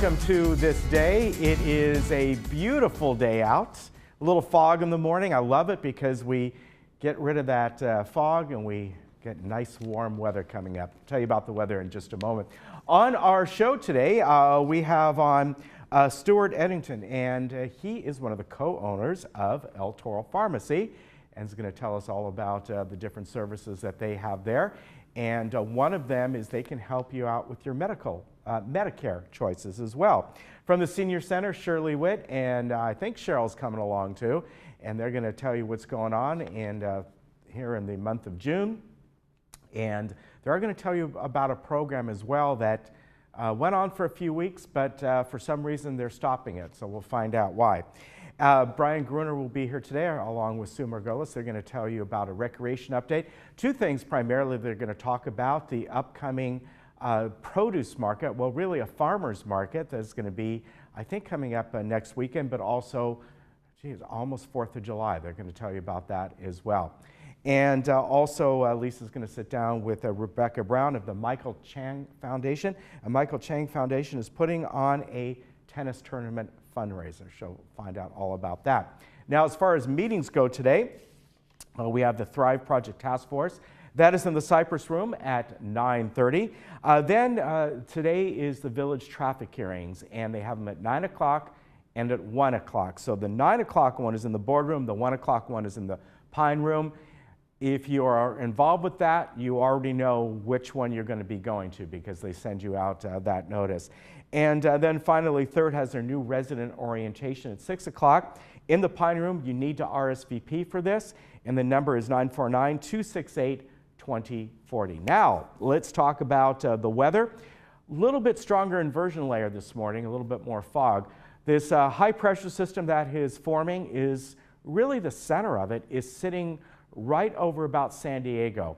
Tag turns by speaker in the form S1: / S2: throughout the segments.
S1: welcome to this day. It is a beautiful day out. A little fog in the morning. I love it because we get rid of that fog and we get nice warm weather coming up. I'll tell you about the weather in just a moment. On our show today, we have on Stuart Eddington, and he is one of the co-owners of El Toro Pharmacy, and is going to tell us all about the different services that they have there. And one of them is they can help you out with your Medicare choices as well. From the Senior Center, Shirley Witt, and I think Cheryl's coming along too, and they're going to tell you what's going on here in the month of June. And they're going to tell you about a program as well that went on for a few weeks, but for some reason they're stopping it, so we'll find out why. Brian Gruner will be here today along with Sue Margolis. They're going to tell you about a recreation update. Two things primarily they're going to talk about: the upcoming produce market, well, really a farmer's market that's going to be, I think, coming up next weekend, but also, geez, almost 4th of July. They're going to tell you about that as well. And also, Lisa's going to sit down with Rebecca Brown of the Michael Chang Foundation. And Michael Chang Foundation is putting on a tennis tournament fundraiser. She'll find out all about that. Now, as far as meetings go today, we have the Thrive Project Task Force. That is in the Cypress Room at 9:30. Then today is the village traffic hearings, and they have them at 9 o'clock and at 1 o'clock. So the 9 o'clock one is in the boardroom, the 1 o'clock one is in the Pine Room. If you are involved with that, you already know which one you're going to be going to because they send you out that notice. And then finally, Third has their new resident orientation at 6 o'clock. In the Pine Room, you need to RSVP for this, and the number is 949-268-2040. Now, let's talk about the weather. A little bit stronger inversion layer this morning, a little bit more fog. This high pressure system that is forming is really the center of it, is sitting right over about San Diego.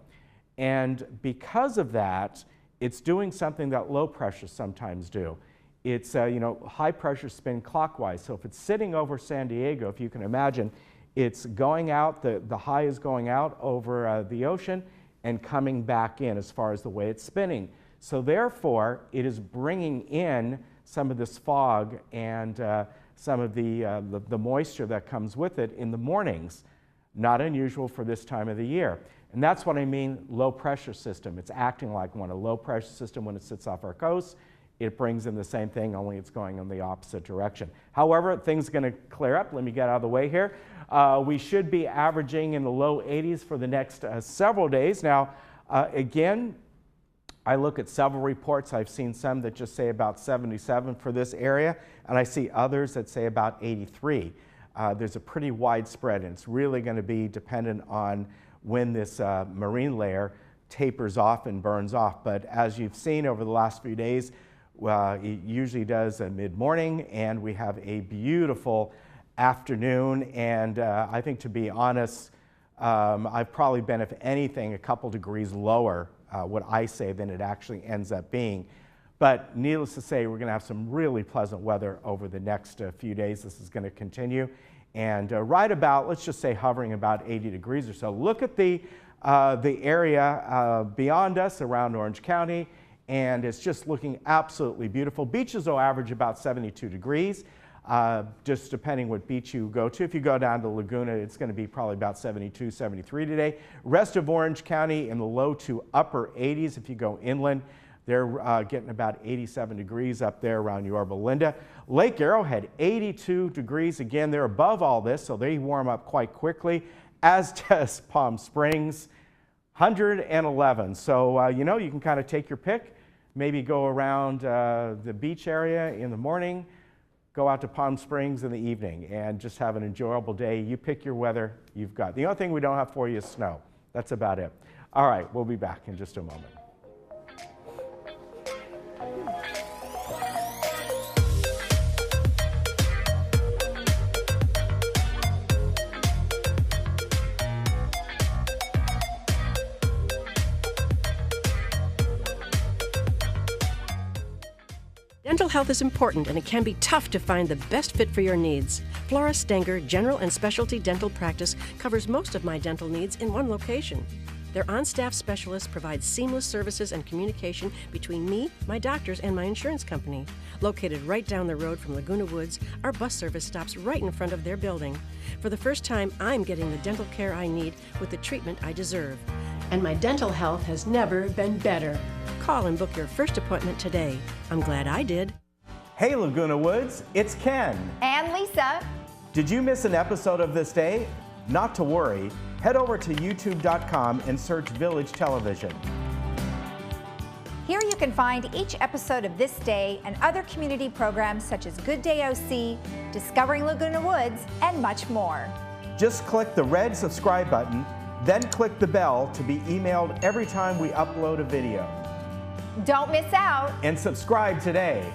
S1: And because of that, it's doing something that low pressure sometimes do. It's, high pressure spin clockwise. So if it's sitting over San Diego, if you can imagine, it's going out, the high is going out over the ocean and coming back in as far as the way it's spinning. So therefore, it is bringing in some of this fog and some of the moisture that comes with it in the mornings. Not unusual for this time of the year. And that's what I mean, low pressure system. It's acting like one. A low pressure system, when it sits off our coast, it brings in the same thing, only it's going in the opposite direction. However, things are going to clear up. Let me get out of the way here. We should be averaging in the low 80s for the next several days. Now, again, I look at several reports. I've seen some that just say about 77 for this area, and I see others that say about 83. There's a pretty wide spread, and it's really going to be dependent on when this marine layer tapers off and burns off. But as you've seen over the last few days, it usually does mid-morning, and we have a beautiful afternoon. And I think, to be honest, I've probably been, if anything, a couple degrees lower, what I say, than it actually ends up being. But needless to say, we're going to have some really pleasant weather over the next few days. This is going to continue. And right about, let's just say, hovering about 80 degrees or so. Look at the area beyond us around Orange County, and it's just looking absolutely beautiful. Beaches will average about 72 degrees, just depending what beach you go to. If you go down to Laguna, it's going to be probably about 72, 73 today. Rest of Orange County in the low to upper 80s. If you go inland, they're getting about 87 degrees up there around Yorba Linda. Lake Arrowhead, 82 degrees. Again, they're above all this, so they warm up quite quickly, as does Palm Springs, 111. So, you can kind of take your pick. Maybe go around the beach area in the morning, go out to Palm Springs in the evening, and just have an enjoyable day. You pick your weather, you've got. The only thing we don't have for you is snow. That's about it. All right, we'll be back in just a moment.
S2: Dental health is important, and it can be tough to find the best fit for your needs. Flora Stenger General and Specialty Dental Practice covers most of my dental needs in one location. Their on-staff specialists provide seamless services and communication between me, my doctors, and my insurance company. Located right down the road from Laguna Woods, our bus service stops right in front of their building. For the first time, I'm getting the dental care I need with the treatment I deserve. And my dental health has never been better. Call and book your first appointment today. I'm glad I did.
S1: Hey Laguna Woods, it's Ken.
S3: And Lisa.
S1: Did you miss an episode of This Day? Not to worry. Head over to youtube.com and search Village Television.
S3: Here you can find each episode of This Day and other community programs such as Good Day OC, Discovering Laguna Woods, and much more.
S1: Just click the red subscribe button, then click the bell to be emailed every time we upload a video.
S3: Don't miss out.
S1: And subscribe today.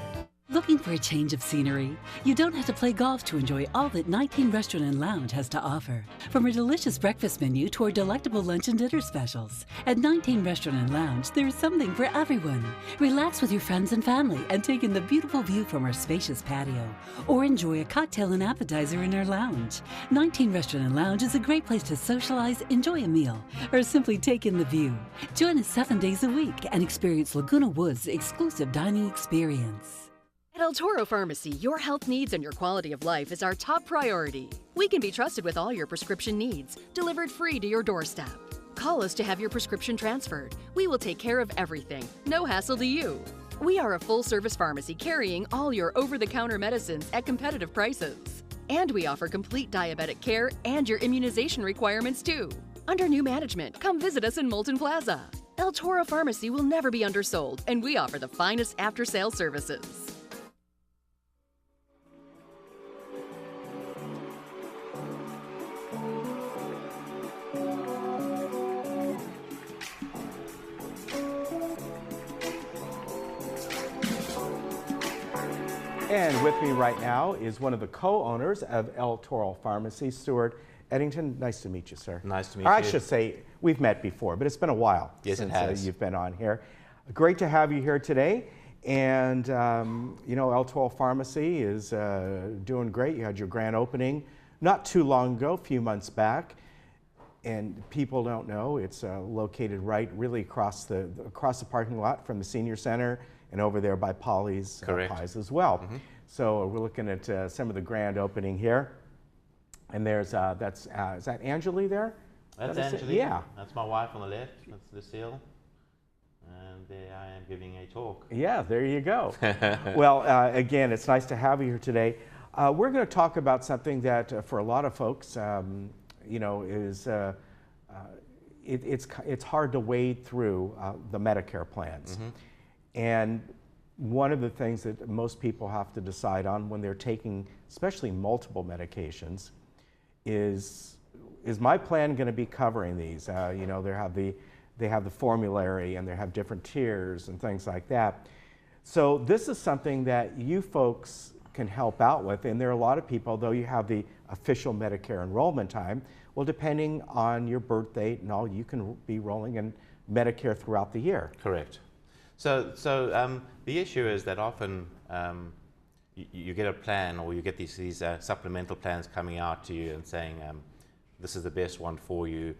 S4: Looking for a change of scenery? You don't have to play golf to enjoy all that 19 Restaurant and Lounge has to offer. From a delicious breakfast menu to our delectable lunch and dinner specials. At 19 Restaurant and Lounge, there is something for everyone. Relax with your friends and family and take in the beautiful view from our spacious patio. Or enjoy a cocktail and appetizer in our lounge. 19 Restaurant and Lounge is a great place to socialize, enjoy a meal, or simply take in the view. Join us 7 days a week and experience Laguna Woods' exclusive dining experience.
S5: At El Toro Pharmacy, your health needs and your quality of life is our top priority. We can be trusted with all your prescription needs, delivered free to your doorstep. Call us to have your prescription transferred. We will take care of everything. No hassle to you. We are a full-service pharmacy carrying all your over-the-counter medicines at competitive prices. And we offer complete diabetic care and your immunization requirements too. Under new management, come visit us in Moulton Plaza. El Toro Pharmacy will never be undersold, and we offer the finest after-sales services.
S1: And with me right now is one of the co-owners of El Toro Pharmacy, Stuart Eddington. Nice to meet you, sir.
S6: Nice to meet
S1: or
S6: you.
S1: I should say, we've met before, but it's been a while
S6: Yes,
S1: since
S6: it has.
S1: You've been on here. Great to have you here today. And, you know, El Toro Pharmacy is doing great. You had your grand opening not too long ago, a few months back. And people don't know, it's located right really across the parking lot from the senior center and over there by Polly's Pies as well. Mm-hmm. So we're looking at some of the grand opening here. And there's, is that Angeli there?
S6: That's Angeli. Yeah. That's my wife on the left. That's Lucille. And there I am giving a talk.
S1: Yeah, there you go. Well, again, it's nice to have you here today. We're going to talk about something that for a lot of folks, you know, is it's hard to wade through the Medicare plans. Mm-hmm. And one of the things that most people have to decide on when they're taking, especially multiple medications, is my plan going to be covering these? You know, they have the formulary and they have different tiers and things like that. So this is something that you folks can help out with, and there are a lot of people, although you have the official Medicare enrollment time, well, depending on your birth date and all, you can be rolling in Medicare throughout the year.
S6: Correct. So the issue is that often you get a plan, or you get these supplemental plans coming out to you and saying this is the best one for you.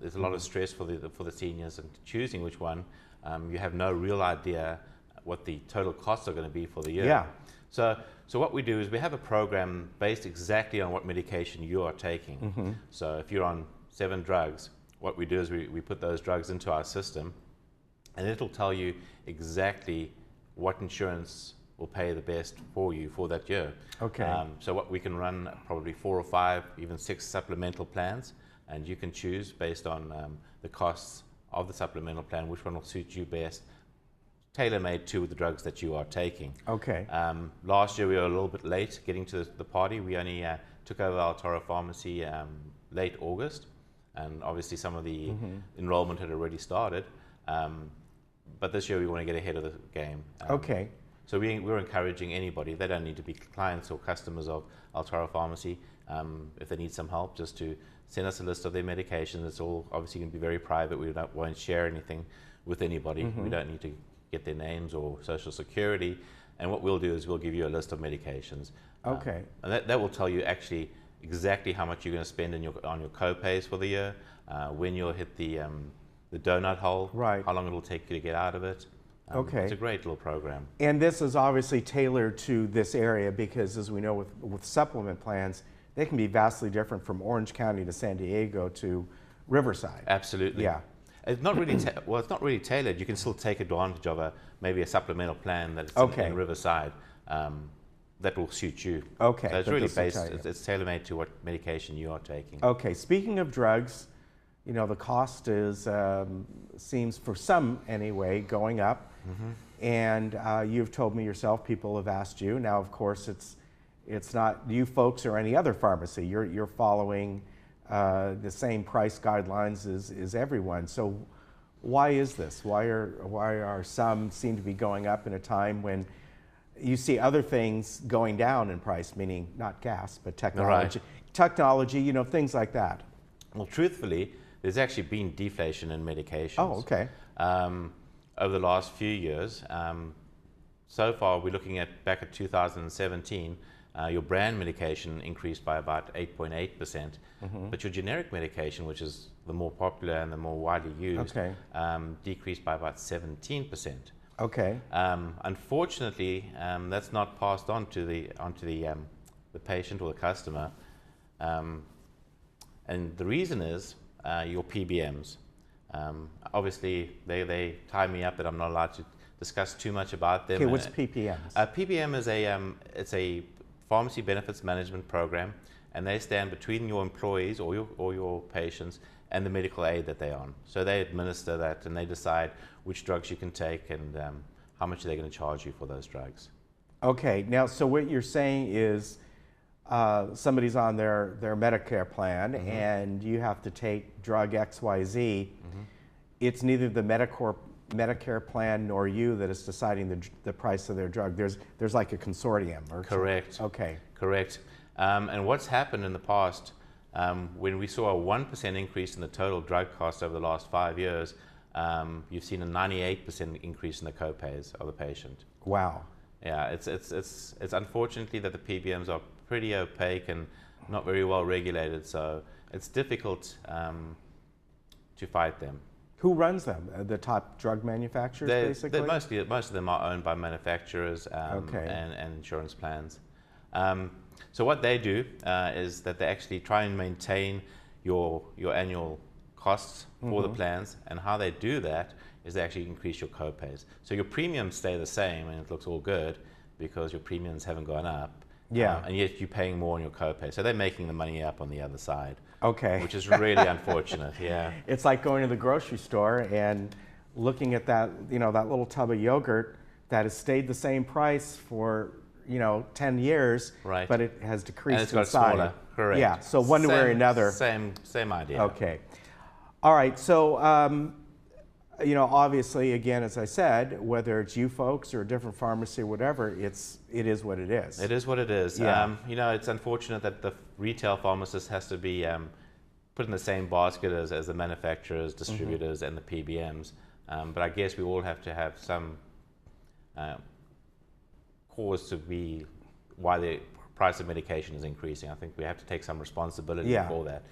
S6: There's a lot of stress for the seniors and choosing which one. You have no real idea what the total costs are going to be for the year.
S1: Yeah.
S6: So what we do is we have a program based exactly on what medication you are taking. Mm-hmm. So if you're on 7 drugs, what we do is we put those drugs into our system, and it'll tell you exactly what insurance will pay the best for you for that year.
S1: Okay.
S6: So what we can run probably 4 or 5, even 6 supplemental plans, and you can choose based on the costs of the supplemental plan which one will suit you best, tailor-made to the drugs that you are taking.
S1: Okay.
S6: Last year we were a little bit late getting to the party. We only took over El Toro Pharmacy late August, and obviously some of the enrollment had already started. But this year we want to get ahead of the game.
S1: Okay.
S6: So we're encouraging anybody, they don't need to be clients or customers of El Toro Pharmacy, if they need some help, just to send us a list of their medications. It's all obviously going to be very private. We won't share anything with anybody. Mm-hmm. We don't need to get their names or social security. And what we'll do is we'll give you a list of medications.
S1: Okay.
S6: And that will tell you actually exactly how much you're going to spend on your co-pays for the year, when you'll hit the donut hole,
S1: right,
S6: how long it'll take you to get out of it.
S1: Okay.
S6: It's a great little program.
S1: And this is obviously tailored to this area because, as we know, with supplement plans, they can be vastly different from Orange County to San Diego to Riverside.
S6: Absolutely.
S1: Yeah.
S6: It's not really well. It's not really tailored. You can still take advantage of maybe a supplemental plan that's in Riverside that will suit you.
S1: Okay.
S6: So it's really based. It's tailor-made to what medication you are taking.
S1: Okay. Speaking of drugs, you know, the cost is seems, for some anyway, going up. Mm-hmm. And you've told me yourself, people have asked you. Now, of course, it's not you folks or any other pharmacy. You're following the same price guidelines as everyone. So why is this? Why are some seem to be going up in a time when you see other things going down in price, meaning not gas, but technology, technology, you know, things like that?
S6: Well, truthfully, there's actually been deflation in medications.
S1: Oh, okay.
S6: Over the last few years. So far, we're looking at back at 2017, your brand medication increased by about 8.8%, mm-hmm. but your generic medication, which is the more popular and the more widely used, decreased by about 17%.
S1: Okay.
S6: Unfortunately, that's not passed on to the patient or the customer, and the reason is your PBMs. Obviously, they tie me up that I'm not allowed to discuss too much about them.
S1: Okay, what's PBMs?
S6: PBM is it's a pharmacy benefits management program, and they stand between your employees or your patients and the medical aid that they're on. So they administer that, and they decide which drugs you can take and how much they're going to charge you for those drugs. Okay,
S1: now, so what you're saying is somebody's on their Medicare plan, mm-hmm. and you have to take drug XYZ. Mm-hmm. It's neither the Medicare plan nor you that is deciding the price of their drug. There's like a consortium. Or
S6: correct.
S1: Something. Okay.
S6: Correct. And what's happened in the past, when we saw a 1% increase in the total drug cost over the last 5 years, you've seen a 98% increase in the co-pays of the patient.
S1: Wow.
S6: Yeah, it's unfortunately that the PBMs are pretty opaque and not very well regulated, so it's difficult to fight them.
S1: Who runs them? The top drug manufacturers, basically?
S6: Most of them are owned by manufacturers and insurance plans. So what they do is that they actually try and maintain your annual costs for mm-hmm. the plans, and how they do that is they actually increase your co-pays. So your premiums stay the same, and it looks all good because your premiums haven't gone up.
S1: Yeah.
S6: And yet you're paying more on your copay. So they're making the money up on the other side.
S1: Okay.
S6: Which is really unfortunate, yeah.
S1: It's like going to the grocery store and looking at that, you know, that little tub of yogurt that has stayed the same price for, 10 years,
S6: right.
S1: but it has decreased
S6: and it's got
S1: in size.
S6: Smaller, correct.
S1: Yeah, so one way or another.
S6: Same idea.
S1: Okay. All right, so, obviously, again, as I said, whether it's you folks or a different pharmacy or whatever, it is what it is.
S6: It is what it is.
S1: Yeah.
S6: It's unfortunate that the retail pharmacist has to be put in the same basket as the manufacturers, distributors, mm-hmm. and the PBMs. But I guess we all have to have some cause to be why the price of medication is increasing. I think we have to take some responsibility for that.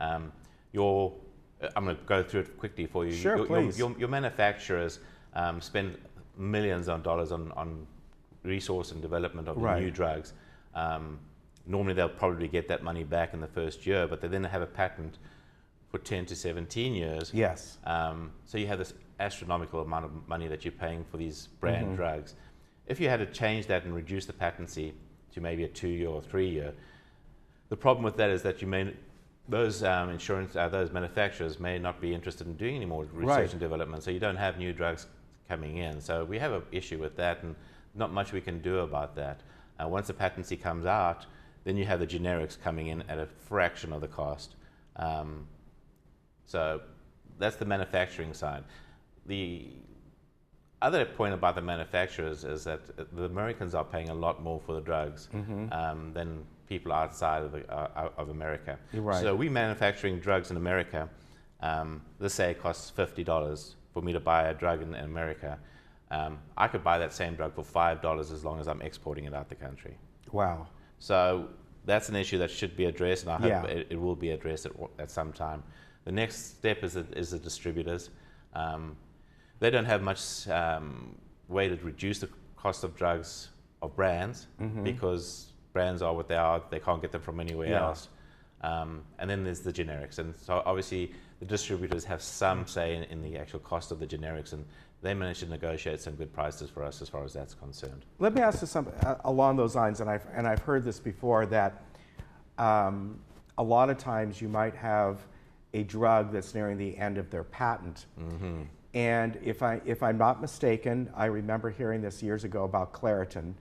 S6: I'm going to go through it quickly for you.
S1: Sure, please.
S6: Your manufacturers spend millions of dollars on resource and development of
S1: right.
S6: new drugs. Normally they'll probably get that money back in the first year, but they then have a patent for 10 to 17 years.
S1: Yes.
S6: So you have this astronomical amount of money that you're paying for these brand
S1: mm-hmm.
S6: drugs. If you had to change that and reduce the patency to maybe a 2-year or 3-year, the problem with that is that those manufacturers may not be interested in doing any more research
S1: right.
S6: and development, so you don't have new drugs coming in. So we have an issue with that, and not much we can do about that. Once the patency comes out, then you have the generics coming in at a fraction of the cost. So that's the manufacturing side. The other point about the manufacturers is that the Americans are paying a lot more for the drugs mm-hmm. Than people outside of America.
S1: Right.
S6: So we manufacturing drugs in America. Let's say it costs $50 for me to buy a drug in America. I could buy that same drug for $5 as long as I'm exporting it out the country.
S1: Wow.
S6: So that's an issue that should be addressed, and I hope
S1: Yeah.
S6: it will be addressed at some time. The next step is the distributors. They don't have much way to reduce the cost of drugs of brands, because brands are what they are. They can't get them from anywhere else. And then there's the generics, and so obviously the distributors have some say in the actual cost of the generics, and they manage to negotiate some good prices for us as far as that's concerned.
S1: Let me ask you something along those lines, and I've heard this before, that a lot of times you might have a drug that's nearing the end of their patent. And if I'm not mistaken, I remember hearing this years ago about Claritin,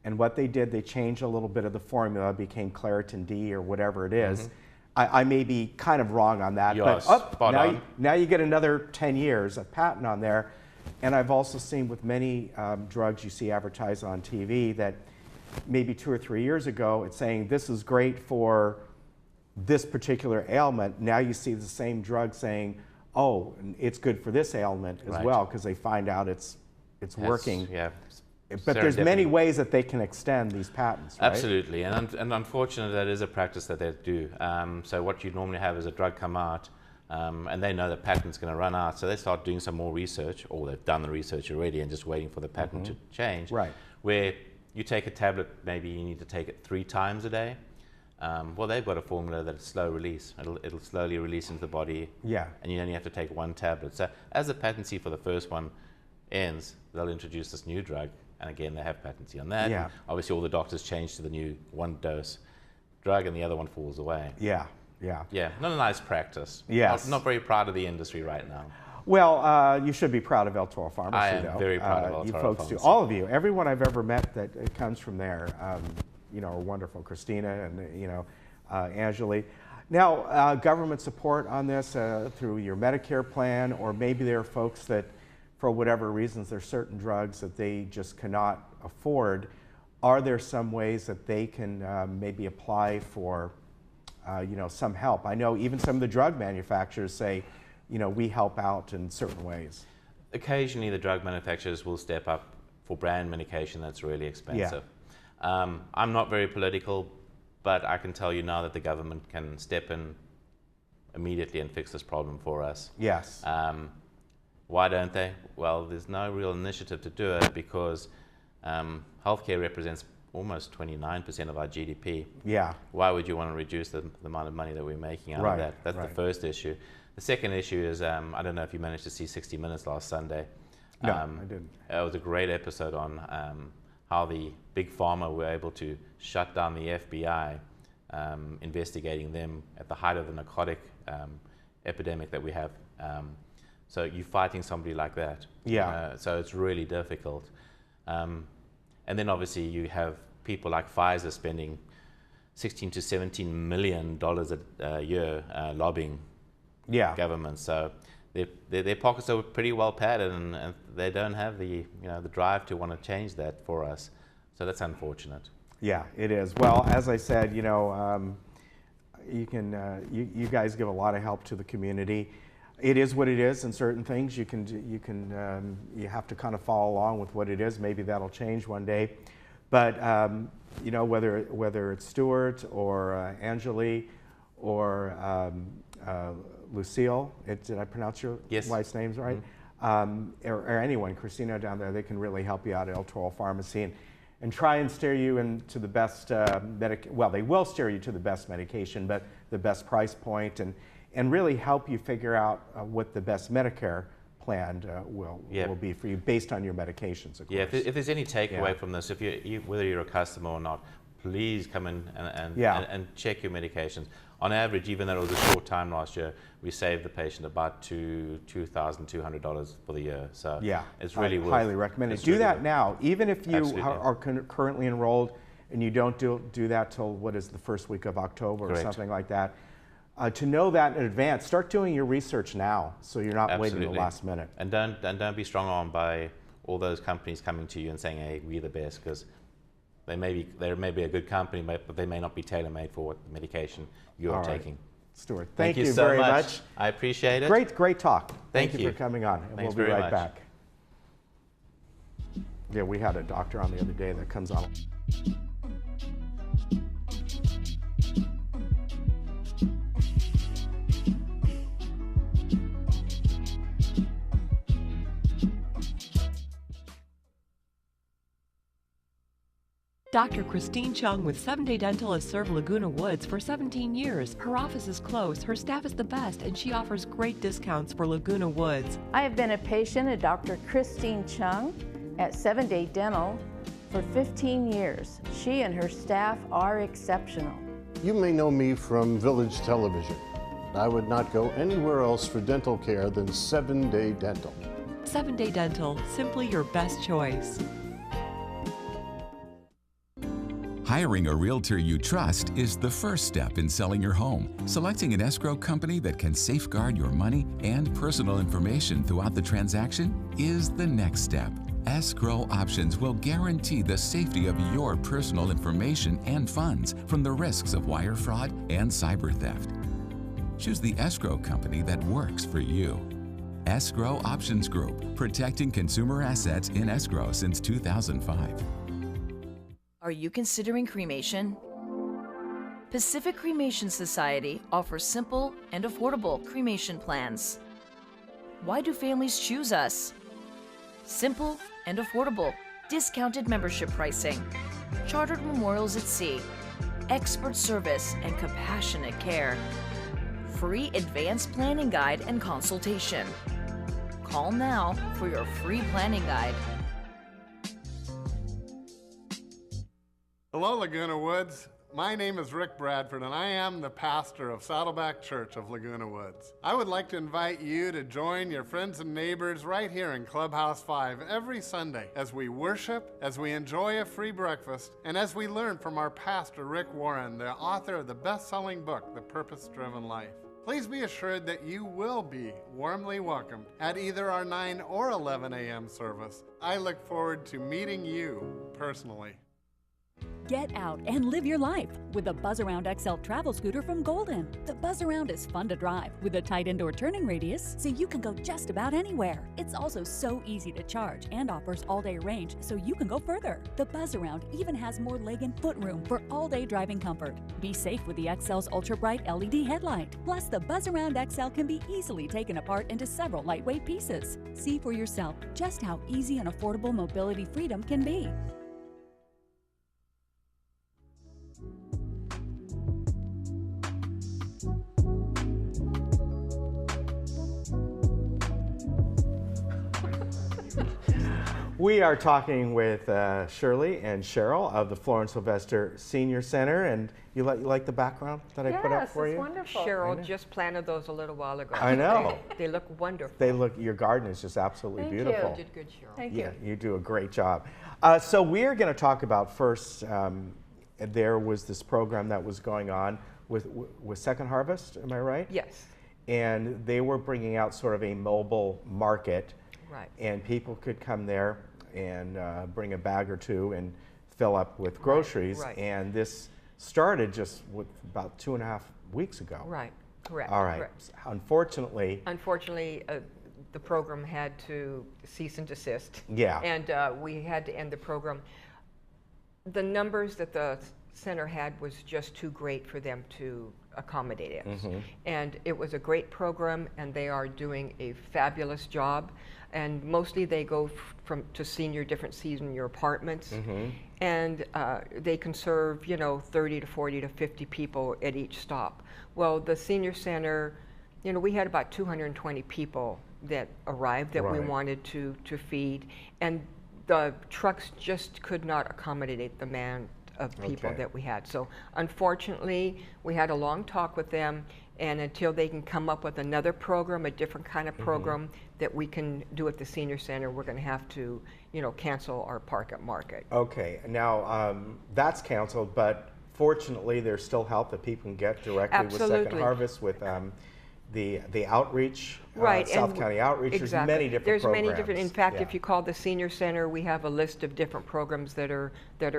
S1: and what they did, they changed a little bit of the formula, became Claritin D or whatever it is. I may be kind of wrong on that,
S6: Yes,
S1: but now you get another 10 years of patent on there. And I've also seen with many drugs you see advertised on TV that maybe 2 or 3 years ago it's saying this is great for this particular ailment. Now you see the same drug saying, oh, it's good for this ailment as well, because they find out it's working.
S6: Yeah.
S1: But there's many ways that they can extend these patents, right?
S6: Absolutely, and unfortunately that is a practice that they do. So what you normally have is a drug come out, and they know the patent's going to run out, so they start doing some more research, or they've done the research already and just waiting for the patent to change.
S1: Right.
S6: Where you take a tablet, maybe you need to take it 3 times a day. Well, they've got a formula that's slow release. It'll slowly release into the body, and you only have to take 1 tablet. So as the patency for the first one ends, they'll introduce this new drug, and again, they have patency on that.
S1: Yeah.
S6: Obviously, all the doctors change to the new 1-dose drug, and the other one falls away.
S1: Yeah.
S6: Yeah, not a nice practice.
S1: Yes.
S6: Not very proud of the industry right now.
S1: Well, you should be proud of El Toro Pharmacy,
S6: I am
S1: though.
S6: very proud of El
S1: You
S6: Toro
S1: folks
S6: Pharmacy.
S1: do. All of you, everyone I've ever met that comes from there, are wonderful. Christina and, Angeli. Now, government support on this through your Medicare plan, or maybe there are folks that, for whatever reasons, there's certain drugs that they just cannot afford. Are there some ways that they can maybe apply for, some help? I know even some of the drug manufacturers say, we help out in certain ways.
S6: Occasionally, the drug manufacturers will step up for brand medication that's really expensive. I'm not very political, but I can tell you now that the government can step in immediately and fix this problem for us.
S1: Yes.
S6: Why don't they? Well, there's no real initiative to do it because healthcare represents almost 29% of our GDP.
S1: Yeah.
S6: Why would you want to reduce the amount of money that we're making out of that? That's the first issue. The second issue is, I don't know if you managed to see 60 Minutes last Sunday.
S1: No, I didn't.
S6: It was a great episode on how the big pharma were able to shut down the FBI, investigating them at the height of the narcotic epidemic that we have. So you're fighting somebody like that.
S1: Yeah.
S6: So it's really difficult. And then obviously you have people like Pfizer spending $16 to $17 million a year lobbying governments. So their pockets are pretty well padded, and they don't have the the drive to want to change that for us. So that's unfortunate.
S1: Yeah, it is. Well, as I said, you guys give a lot of help to the community. It is what it is. In certain things, you have to kind of follow along with what it is. Maybe that'll change one day, but whether it's Stuart or Angeli or Lucille, did I pronounce your wife's names right? Or anyone, Christina down there, they can really help you out at El Toro Pharmacy and try and steer you into the best they will steer you to the best medication, but the best price point, and really help you figure out what the best Medicare plan will be for you based on your medications, of course.
S6: Yeah, if there's any takeaway from this, if whether you're a customer or not, please come in and check your medications. On average, even though it was a short time last year, we saved the patient about $2,200 for the year. So it's really worth.
S1: Highly recommend it. Do that now, even if you are currently enrolled and you don't do that till what is the first week of October or something like that. To know that in advance, start doing your research now, so you're not waiting the last minute.
S6: And don't be strong-armed by all those companies coming to you and saying, "Hey, we're the best," because they may be a good company, but they may not be tailor-made for what medication you're taking.
S1: Stuart, thank you
S6: so
S1: very much.
S6: I appreciate it.
S1: Great talk.
S6: Thank you
S1: for coming on, and
S6: Thanks
S1: we'll be
S6: very
S1: right
S6: much.
S1: back. Yeah, we had a doctor on the other day that comes on.
S7: Dr. Christine Chung with 7-Day Dental has served Laguna Woods for 17 years. Her office is close, her staff is the best, and she offers great discounts for Laguna Woods.
S8: I have been a patient of Dr. Christine Chung at 7-Day Dental for 15 years. She and her staff are exceptional.
S9: You may know me from Village Television. I would not go anywhere else for dental care than 7-Day Dental.
S7: 7-Day Dental, simply your best choice.
S10: Hiring a realtor you trust is the first step in selling your home. Selecting an escrow company that can safeguard your money and personal information throughout the transaction is the next step. Escrow Options will guarantee the safety of your personal information and funds from the risks of wire fraud and cyber theft. Choose the escrow company that works for you. Escrow Options Group, protecting consumer assets in escrow since 2005.
S11: Are you considering cremation? Pacific Cremation Society offers simple and affordable cremation plans. Why do families choose us? Simple and affordable, discounted membership pricing, chartered memorials at sea, expert service and compassionate care, free advanced planning guide and consultation. Call now for your free planning guide.
S12: Hello, Laguna Woods. My name is Rick Bradford, and I am the pastor of Saddleback Church of Laguna Woods. I would like to invite you to join your friends and neighbors right here in Clubhouse 5 every Sunday as we worship, as we enjoy a free breakfast, and as we learn from our pastor, Rick Warren, the author of the best-selling book, The Purpose-Driven Life. Please be assured that you will be warmly welcomed at either our 9 or 11 a.m. service. I look forward to meeting you personally.
S13: Get out and live your life with the Buzz Around XL travel scooter from Golden. The Buzz Around is fun to drive with a tight indoor turning radius so you can go just about anywhere. It's also so easy to charge and offers all-day range so you can go further. The Buzz Around even has more leg and foot room for all-day driving comfort. Be safe with the XL's ultra-bright LED headlight. Plus, the Buzz Around XL can be easily taken apart into several lightweight pieces. See for yourself just how easy and affordable mobility freedom can be.
S1: We are talking with Shirley and Cheryl of the Florence Sylvester Senior Center, and you like the background that I put up for you?
S14: Yes, it's wonderful. Cheryl just planted those a little while ago.
S1: I know.
S14: They look wonderful.
S1: Your garden is just absolutely beautiful.
S14: You did good, Cheryl.
S1: Thank you. You do a great job. So we are going to talk about first, there was this program that was going on with Second Harvest, am I right?
S14: Yes.
S1: And they were bringing out sort of a mobile market.
S14: Right.
S1: And people could come there and bring a bag or two and fill up with groceries.
S14: Right.
S1: And this started just about 2.5 weeks ago.
S14: Right, correct.
S1: All right.
S14: Correct.
S1: Unfortunately,
S14: the program had to cease and desist.
S1: Yeah.
S14: And we had to end the program. The numbers that the center had was just too great for them to accommodate it. Mm-hmm. And it was a great program, and they are doing a fabulous job. And mostly they go to different senior apartments, mm-hmm. and they can serve 30 to 40 to 50 people at each stop. Well, the senior center, we had about 220 people that arrived that we wanted to feed, and the trucks just could not accommodate the demand of people that we had. So unfortunately, we had a long talk with them, and until they can come up with another program, a different kind of program that we can do at the senior center, we're going to have to, cancel our Park at Market.
S1: Okay, now that's canceled, but fortunately there's still help that people can get directly with Second Harvest with the outreach, South County Outreach.
S14: Exactly.
S1: There's many different programs.
S14: In fact, if you call the senior center, we have a list of different programs that are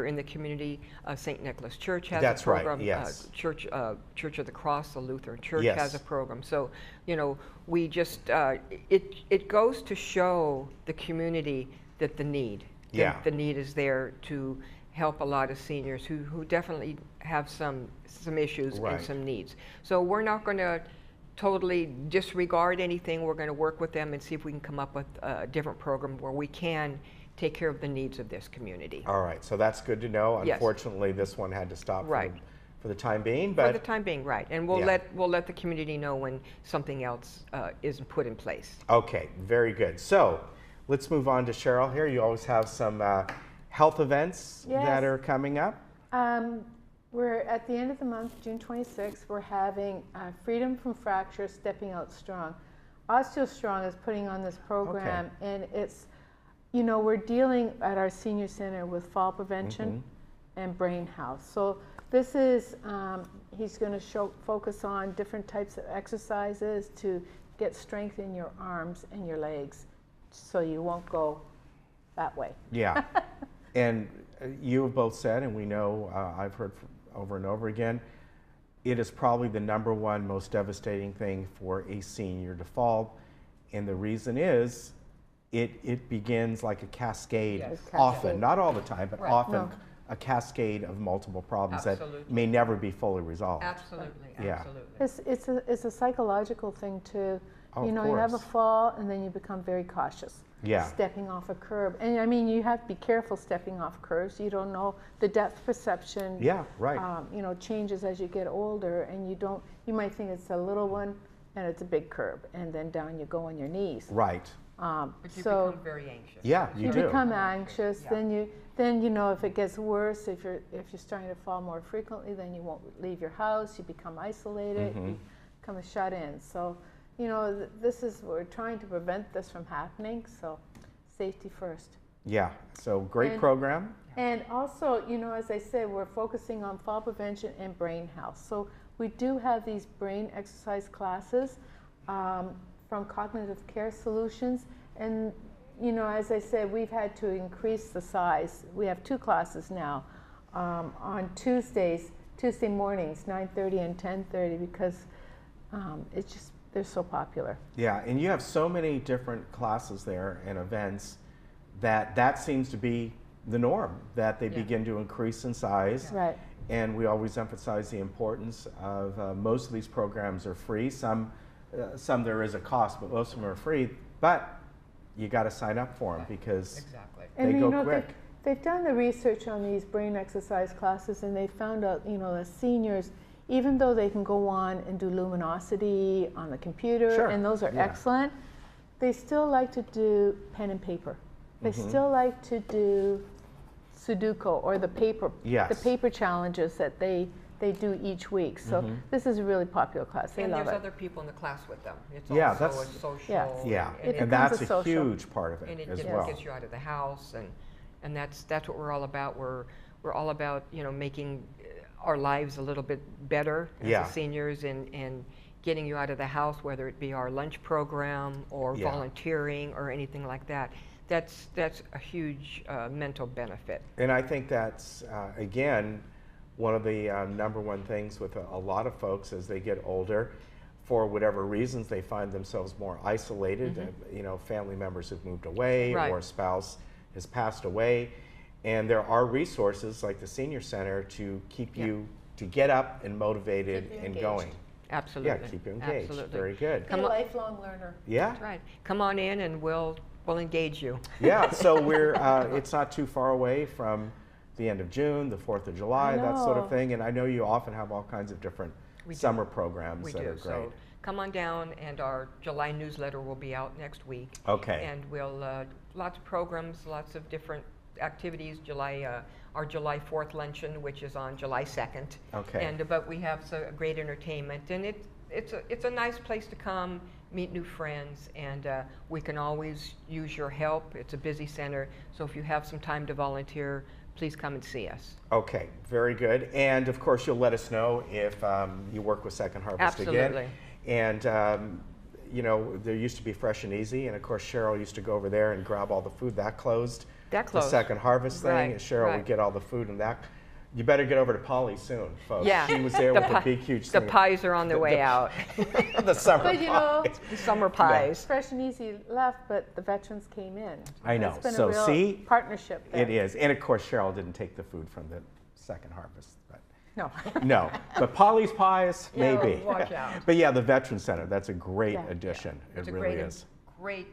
S14: in the community. St. Nicholas Church has a program.
S1: Right, yes.
S14: Church of the Cross, the Lutheran Church has a program. So, we just, it goes to show the community that the need is there to help a lot of seniors who definitely have some issues and some needs. So we're not going to totally disregard anything. We're going to work with them and see if we can come up with a different program where we can take care of the needs of this community.
S1: All right, so that's good to know.
S14: Yes.
S1: Unfortunately, this one had to stop
S14: Right.
S1: for the time being, but
S14: For the time being, right. And we'll
S1: Yeah.
S14: let the community know when something else is put in place.
S1: okay, very good. So let's move on to Cheryl here. You always have some health events
S8: Yes.
S1: that are coming up.
S8: We're at the end of the month, June 26th, we're having Freedom from Fracture, Stepping Out Strong. OsteoStrong is putting on this program, and it's, you know, we're dealing at our senior center with fall prevention and brain health. So this is, he's going to focus on different types of exercises to get strength in your arms and your legs so you won't go that way.
S1: Yeah, and you have both said, and we know, I've heard over and over again, it is probably the #1 most devastating thing for a senior to fall. And the reason is, it begins like a cascade, often, not all the time, but often a cascade of multiple problems that may never be fully resolved.
S14: Absolutely,
S1: Yeah.
S14: absolutely.
S8: It's a psychological thing too.
S1: Oh,
S8: you know, you have a fall and then you become very cautious.
S1: Yeah.
S8: Stepping off a curb. And I mean, you have to be careful stepping off curbs. You don't know the depth perception.
S1: Yeah, right.
S8: You know, changes as you get older, and you might think it's a little one and it's a big curb, and then down you go on your knees.
S1: Right.
S14: But you become very anxious.
S1: Yeah, you do.
S8: become anxious. Yeah. Then you know, if it gets worse, if you're starting to fall more frequently, then you won't leave your house. You become isolated. You become a shut-in. So, you know, we're trying to prevent this from happening. So, safety first.
S1: Yeah. So great program.
S8: And also, you know, as I said, we're focusing on fall prevention and brain health. So we do have these brain exercise classes from Cognitive Care Solutions. And, you know, as I said, we've had to increase the size. We have 2 classes now on Tuesday mornings, 9:30 and 10:30, because they're so popular.
S1: Yeah, and you have so many different classes there and events that seems to be the norm, that they begin to increase in size.
S8: Right.
S1: And we always emphasize the importance of most of these programs are free. Some there is a cost, but most of them are free. But you got to sign up for them because they go quick.
S8: They've done the research on these brain exercise classes, and they found out, you know, the seniors, even though they can go on and do luminosity on the computer, and those are excellent, they still like to do pen and paper. They still like to do Sudoku or the paper challenges that they do each week. So this is a really popular class. They
S14: And
S8: love
S14: there's
S8: it.
S14: other people in the class with them. It's
S1: Yeah,
S14: also a social.
S1: Yeah,
S8: It
S1: and
S8: becomes
S1: that's
S8: a social.
S1: huge part of it
S14: And it
S1: as
S14: gets,
S1: well.
S14: gets you out of the house, and that's what we're all about. We're all about, you know, making our lives a little bit better as the seniors, and getting you out of the house, whether it be our lunch program or volunteering or anything like that. That's a huge mental benefit.
S1: And I think that's, again, one of the #1 things with a lot of folks as they get older. For whatever reasons, they find themselves more isolated. You know, family members have moved away or a spouse has passed away. And there are resources like the Senior Center to keep you, to get up and motivated and going.
S14: Absolutely.
S1: Yeah, keep you engaged.
S14: Absolutely.
S1: Very good.
S8: Be a lifelong learner.
S1: Yeah.
S14: That's right. Come on in and we'll engage you.
S1: Yeah, so we're, it's not too far away from the end of June, the 4th of July, that sort of thing. And I know you often have all kinds of different summer programs that are great.
S14: So come on down, and our July newsletter will be out next week.
S1: Okay.
S14: And we'll, lots of programs, lots of different activities. Our July 4th luncheon, which is on July 2nd.
S1: Okay.
S14: But we have great entertainment, and it's a nice place to come, meet new friends, and we can always use your help. It's a busy center, so if you have some time to volunteer, please come and see us.
S1: Okay, very good. And of course, you'll let us know if you work with Second Harvest again.
S14: Absolutely.
S1: And you know, there used to be Fresh and Easy, and of course, Cheryl used to go over there and grab all the food. That closed.
S14: That closed.
S1: The Second Harvest thing.
S14: Right,
S1: And Cheryl would get all the food, and that. You better get over to Polly soon, folks.
S14: Yeah.
S1: She was there with a big, huge thing.
S14: The pies are on their way out.
S1: The summer
S8: But you know,
S1: pies.
S14: The summer pies.
S8: Fresh and Easy left, but the veterans came in.
S1: I know.
S8: It's been
S1: So
S8: a real
S1: see,
S8: partnership there.
S1: it is. And of course, Cheryl didn't take the food from the Second Harvest. But
S8: No.
S1: no, but Polly's Pies,
S8: Yeah,
S1: maybe.
S14: watch out.
S1: But yeah, the Veteran Center, that's a great addition.
S14: It's
S1: It
S14: a
S1: really is.
S14: great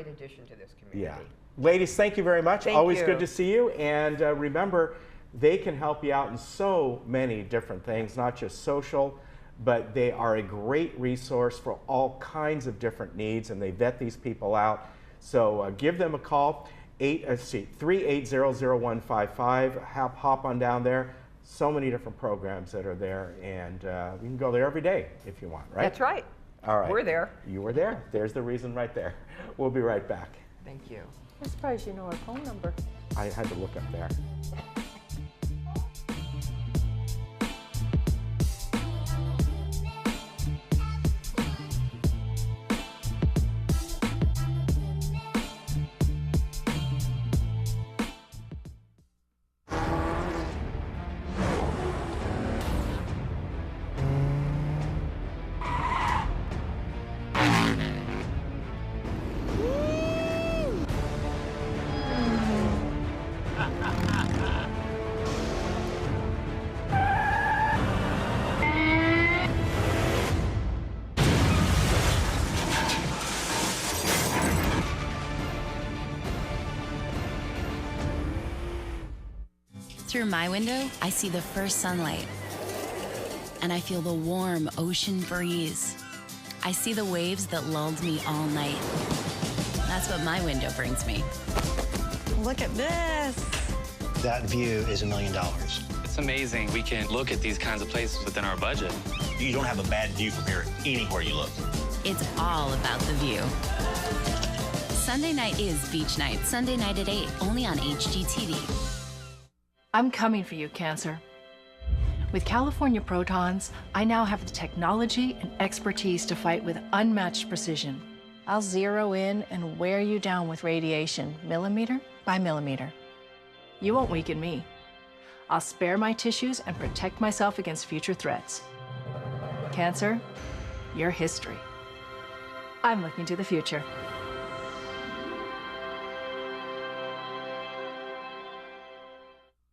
S14: addition to this community.
S1: Yeah, Ladies, thank you very much.
S14: Thank
S1: Always
S14: you.
S1: good to see you. And remember, they can help you out in so many different things, not just social, but they are a great resource for all kinds of different needs, and they vet these people out. So give them a call, 380-0155. Hop on down there. So many different programs that are there, and you can go there every day if you want, right?
S14: That's right.
S1: All right.
S14: We're there.
S1: You were there. There's the reason right there. We'll be right back.
S14: Thank you.
S8: I'm surprised you know our phone number.
S1: I had to look up there.
S15: Through my window, I see the first sunlight, and I feel the warm ocean breeze. I see the waves that lulled me all night. That's what my window brings me.
S16: Look at this.
S17: That view is $1 million.
S18: It's amazing. We can look at these kinds of places within our budget.
S17: You don't have a bad view from here anywhere you look.
S15: It's all about the view. Sunday night is beach night. Sunday night at 8, only on HGTV.
S19: I'm coming for you, Cancer. With California Protons, I now have the technology and expertise to fight with unmatched precision. I'll zero in and wear you down with radiation, millimeter by millimeter. You won't weaken me. I'll spare my tissues and protect myself against future threats. Cancer, you're history. I'm looking to the future.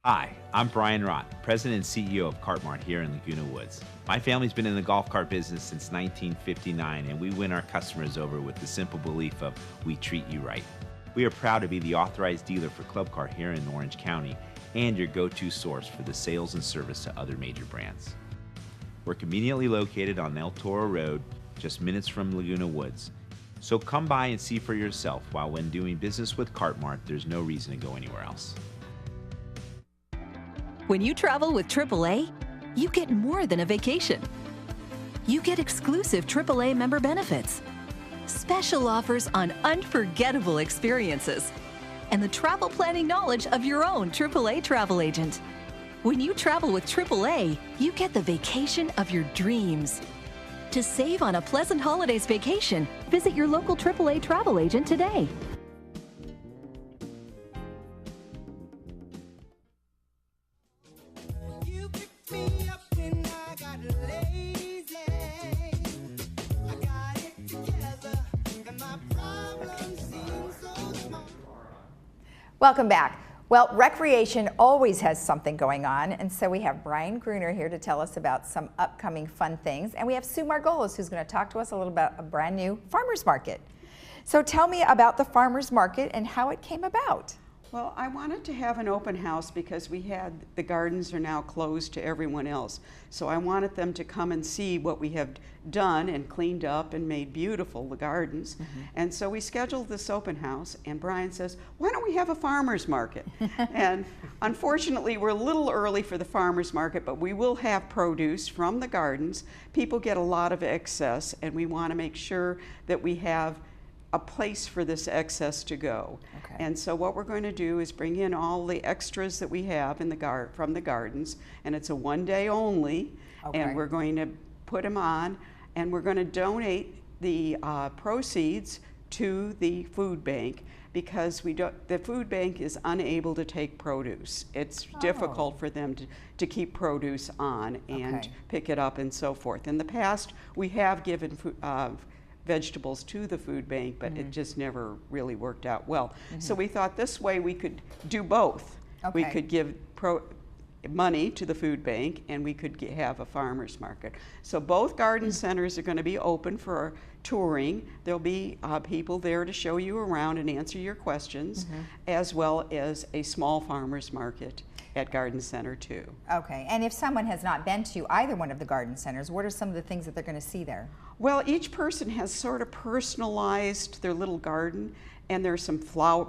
S20: Hi, I'm Brian Rott, President and CEO of Kart Mart here in Laguna Woods. My family's been in the golf cart business since 1959, and we win our customers over with the simple belief of we treat you right. We are proud to be the authorized dealer for Club Car here in Orange County and your go-to source for the sales and service to other major brands. We're conveniently located on El Toro Road, just minutes from Laguna Woods. So come by and see for yourself, while when doing business with Kart Mart, there's no reason to go anywhere else.
S21: When you travel with AAA, you get more than a vacation. You get exclusive AAA member benefits, special offers on unforgettable experiences, and the travel planning knowledge of your own AAA travel agent. When you travel with AAA, you get the vacation of your dreams. To save on a pleasant holidays vacation, visit your local AAA travel agent today.
S3: Welcome back. Well, recreation always has something going on, and so we have Brian Gruner here to tell us about some upcoming fun things, and we have Sue Margolis who's going to talk to us a little about a brand new farmers market. So tell me about the farmers market and how it came about.
S22: Well, I wanted to have an open house because the gardens are now closed to everyone else. So I wanted them to come and see what we have done and cleaned up and made beautiful, the gardens. And so we scheduled this open house, and Brian says, why don't we have a farmer's market? And unfortunately, we're a little early for the farmer's market, but we will have produce from the gardens. People get a lot of excess, and we want to make sure that we have a place for this excess to go. Okay. And so what we're going to do is bring in all the extras that we have in from the gardens, and it's a one day only, and we're going to put them on, and we're going to donate the proceeds to the food bank, because the food bank is unable to take produce. It's difficult for them to keep produce on and pick it up and so forth. In the past, we have given vegetables to the food bank, but it just never really worked out well. So we thought this way we could do both. We could give money to the food bank, and we could have a farmer's market. So both garden centers are going to be open for touring. There'll be people there to show you around and answer your questions, as well as a small farmer's market at Garden Center too.
S3: Okay, and if someone has not been to either one of the garden centers, what are some of the things that they're going to see there?
S22: Well, each person has sort of personalized their little garden, and there's some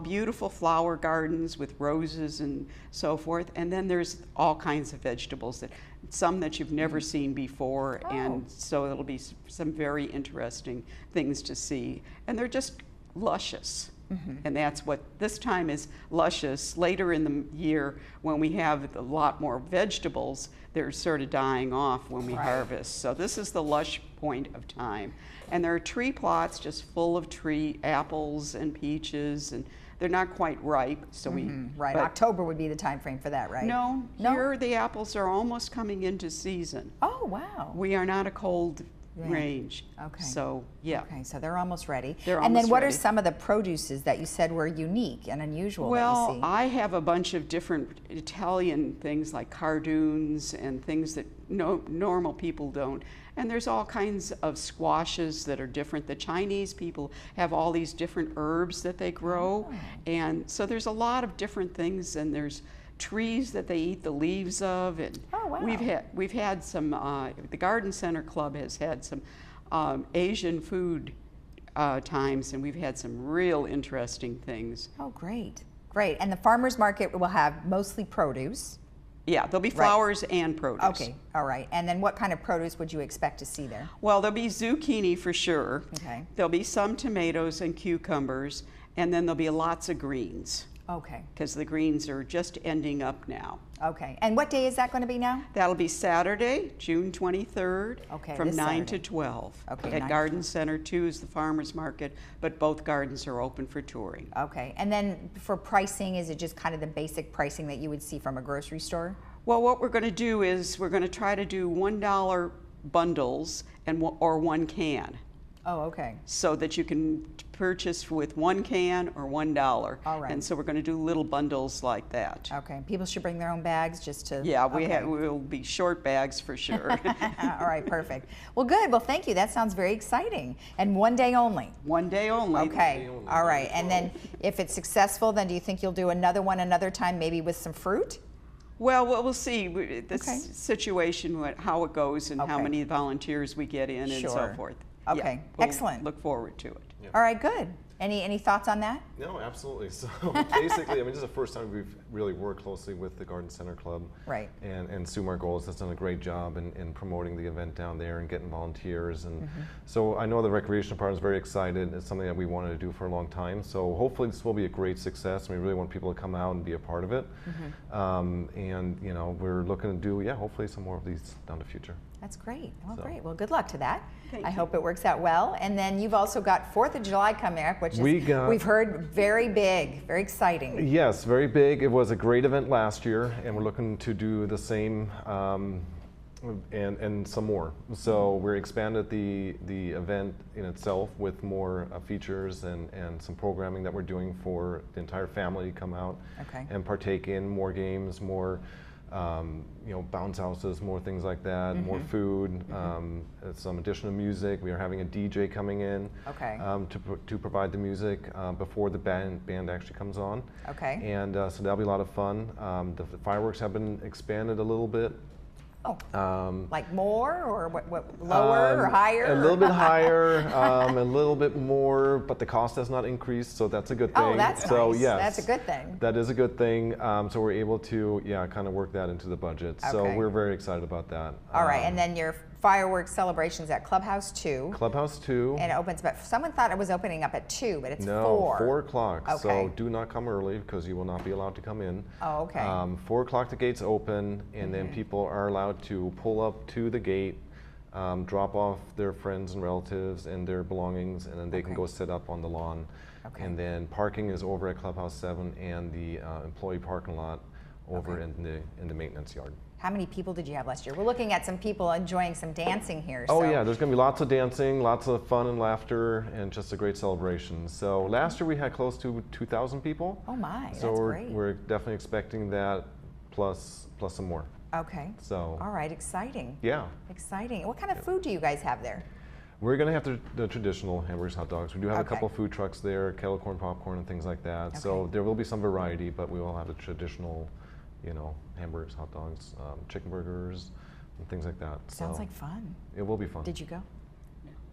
S22: beautiful flower gardens with roses and so forth, and then there's all kinds of vegetables, some that you've never seen before, and so it'll be some very interesting things to see, and they're just luscious. And that's what this time is, luscious. Later in the year, when we have a lot more vegetables, they're sort of dying off when we harvest. So this is the lush point of time. And there are tree plots just full of apples and peaches, and they're not quite ripe. So
S3: Right, October would be the time frame for that, right?
S22: No, here the apples are almost coming into season.
S3: Oh, wow.
S22: We are not a cold range.
S3: Okay.
S22: So, yeah.
S3: Okay, so they're almost ready.
S22: They're
S3: and then
S22: almost
S3: what
S22: ready.
S3: are some of the produces that you said were unique and unusual that you
S22: Well,
S3: see?
S22: I have a bunch of different Italian things like cardoons and things that normal people don't. And there's all kinds of squashes that are different. The Chinese people have all these different herbs that they grow. And so there's a lot of different things, and there's trees that they eat the leaves of, and we've had some. The Garden Center Club has had some Asian food times, and we've had some real interesting things.
S3: Oh, great, great! And the farmers market will have mostly produce.
S22: Yeah, there'll be flowers and produce.
S3: Okay, all right. And then what kind of produce would you expect to see there?
S22: Well, there'll be zucchini for sure.
S3: Okay.
S22: There'll be some tomatoes and cucumbers, and then there'll be lots of greens.
S3: Okay.
S22: Because the greens are just ending up now.
S3: Okay. And what day is that going to be now?
S22: That'll be Saturday, June 23rd, from 9 to 12.
S3: Okay.
S22: At Garden Center 2 is the farmer's market, but both gardens are open for touring.
S3: Okay. And then for pricing, is it just kind of the basic pricing that you would see from a grocery store?
S22: Well, what we're going to do is we're going to try to do $1 bundles or one can.
S3: Oh, okay.
S22: So that you can purchase with one can or $1.
S3: All right.
S22: And so we're going to do little bundles like that.
S3: Okay. People should bring their own bags just to.
S22: Yeah, we'll be short bags for sure.
S3: All right, perfect. Well, good. Well, thank you. That sounds very exciting. And one day only.
S22: One day only.
S3: Okay. All right. And then if it's successful, then do you think you'll do another one another time, maybe with some fruit?
S22: Well, we'll see the situation, how it goes, and how many volunteers we get in and so forth.
S3: Okay,
S22: Yeah, we'll
S3: excellent.
S22: Look forward to it.
S2: Yeah.
S3: All right, good. Any thoughts on that?
S2: No, absolutely. So basically, I mean, this is the first time we've really worked closely with the Garden Center Club.
S3: Right.
S2: And Sue Margolis has done a great job in promoting the event down there and getting volunteers. And so I know the recreation department is very excited. It's something that we wanted to do for a long time. So hopefully this will be a great success. We really want people to come out and be a part of it. And you know, we're looking to do, hopefully some more of these down the future.
S3: That's great. Well, great. Well, good luck to that.
S22: Thank
S3: I
S22: you.
S3: hope it works out well. And then you've also got 4th of July coming up, which is, we've heard, very big, very exciting.
S2: Yes, very big. It was a great event last year, and we're looking to do the same and some more. So we're expanded the event in itself with more features and some programming that we're doing for the entire family to come out and partake in more games, more you know, bounce houses, more things like that, more food, some additional music. We are having a DJ coming in to provide the music before the band actually comes on.
S3: Okay.
S2: And so that'll be a lot of fun. The fireworks have been expanded a little bit.
S3: Like more, or what lower or higher?
S2: A little bit higher, a little bit more, but the cost has not increased, so that's a good thing.
S3: Oh, that's
S2: so,
S3: nice.
S2: Yes,
S3: That's a good thing.
S2: That is a good thing. So we're able to, kind of work that into the budget. So we're very excited about that.
S3: All right, and then your fireworks celebrations at Clubhouse 2.
S2: Clubhouse 2.
S3: And it opens, but someone thought it was opening up at 2, but it's 4.
S2: No, 4 o'clock.
S3: Okay.
S2: So do not come early because you will not be allowed to come in.
S3: Oh, okay.
S2: 4 o'clock the gates open, and then people are allowed to pull up to the gate, drop off their friends and relatives and their belongings, and then they can go sit up on the lawn. And then parking is over at Clubhouse 7 and the employee parking lot over in the maintenance yard.
S3: How many people did you have last year? We're looking at some people enjoying some dancing here.
S2: Oh
S3: so.
S2: yeah, there's going to be lots of dancing, lots of fun and laughter, and just a great celebration. So last year we had close to 2,000 people.
S3: Oh my,
S2: so
S3: that's great.
S2: we're definitely expecting that, plus some more.
S3: Okay.
S2: So.
S3: All right, exciting.
S2: Yeah.
S3: Exciting. What kind of food do you guys have there?
S2: We're going to have the traditional hamburgers, hot dogs. We do have a couple food trucks there, kettle corn, popcorn, and things like that. Okay. So there will be some variety, but we will have the traditional, you know, hamburgers, hot dogs, chicken burgers, and things like that.
S3: Sounds like fun.
S2: It will be fun.
S3: Did you go?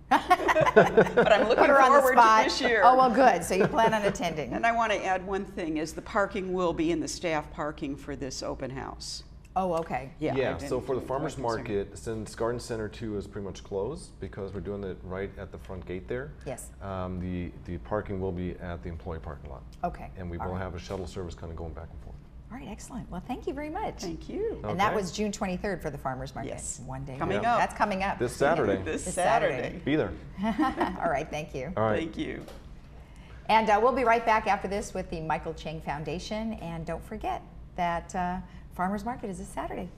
S22: But I'm looking forward to this year.
S3: Oh, well, good. So you plan on attending.
S22: And I want to add one thing, is the parking will be in the staff parking for this open house.
S3: Oh, okay.
S2: Yeah, so for the farmer's market, since Garden Center 2 is pretty much closed because we're doing it right at the front gate there.
S3: Yes.
S2: The parking will be at the employee parking lot.
S3: Okay.
S2: And we will have a shuttle service kind of going back and forth.
S3: All right, excellent. Well, thank you very much.
S22: Thank you.
S3: And that was June 23rd for the farmer's market.
S22: Yes.
S3: One day.
S22: Coming up.
S3: That's coming up.
S2: This Saturday.
S22: This Saturday.
S2: Be there.
S3: All right, thank you.
S2: All right.
S22: Thank you.
S3: And we'll be right back after this with the Michael Chang Foundation. And don't forget that farmer's market is this Saturday.